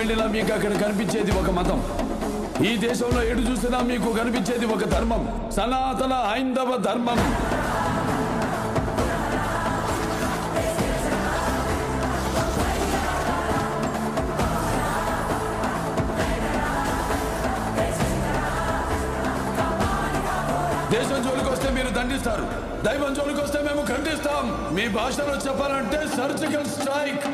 వెళ్ళినా మీకు అక్కడ కనిపించేది ఒక మతం. ఈ దేశంలో ఎటు చూసినా మీకు కనిపించేది ఒక ధర్మం, సనాతన హైందవ ధర్మం. దేశం జోలికి వస్తే మీరు దండిస్తారు, దైవం జోలికి వస్తే మేము ఖండిస్తాం. మీ భాషలో చెప్పాలంటే సర్జికల్ స్ట్రైక్.